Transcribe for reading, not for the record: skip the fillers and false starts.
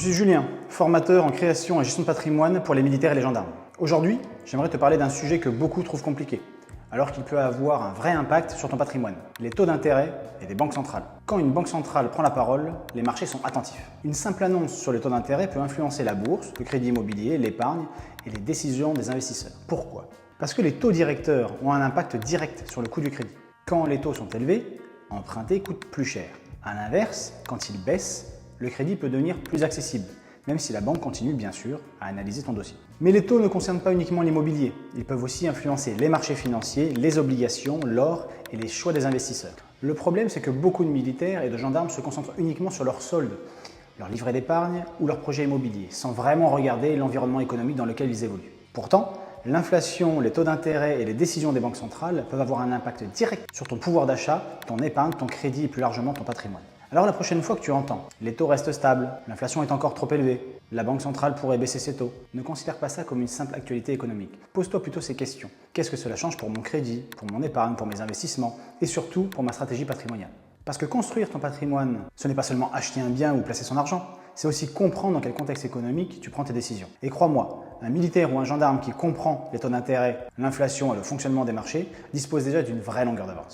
suis Julien, formateur en création et gestion de patrimoine pour les militaires et les gendarmes. Aujourd'hui, j'aimerais te parler d'un sujet que beaucoup trouvent compliqué, alors qu'il peut avoir un vrai impact sur ton patrimoine, les taux d'intérêt et des banques centrales. Quand une banque centrale prend la parole, les marchés sont attentifs. Une simple annonce sur les taux d'intérêt peut influencer la bourse, le crédit immobilier, l'épargne et les décisions des investisseurs. Pourquoi? Parce que les taux directeurs ont un impact direct sur le coût du crédit. Quand les taux sont élevés, emprunter coûte plus cher. A l'inverse, quand ils baissent, le crédit peut devenir plus accessible, même si la banque continue bien sûr à analyser ton dossier. Mais les taux ne concernent pas uniquement l'immobilier, ils peuvent aussi influencer les marchés financiers, les obligations, l'or et les choix des investisseurs. Le problème, c'est que beaucoup de militaires et de gendarmes se concentrent uniquement sur leur solde, leur livret d'épargne ou leur projet immobilier, sans vraiment regarder l'environnement économique dans lequel ils évoluent. Pourtant, l'inflation, les taux d'intérêt et les décisions des banques centrales peuvent avoir un impact direct sur ton pouvoir d'achat, ton épargne, ton crédit et plus largement ton patrimoine. Alors la prochaine fois que tu entends « les taux restent stables, l'inflation est encore trop élevée, la banque centrale pourrait baisser ses taux », ne considère pas ça comme une simple actualité économique. Pose-toi plutôt ces questions. Qu'est-ce que cela change pour mon crédit, pour mon épargne, pour mes investissements et surtout pour ma stratégie patrimoniale? Parce que construire ton patrimoine, ce n'est pas seulement acheter un bien ou placer son argent, c'est aussi comprendre dans quel contexte économique tu prends tes décisions. Et crois-moi, un militaire ou un gendarme qui comprend les taux d'intérêt, l'inflation et le fonctionnement des marchés dispose déjà d'une vraie longueur d'avance.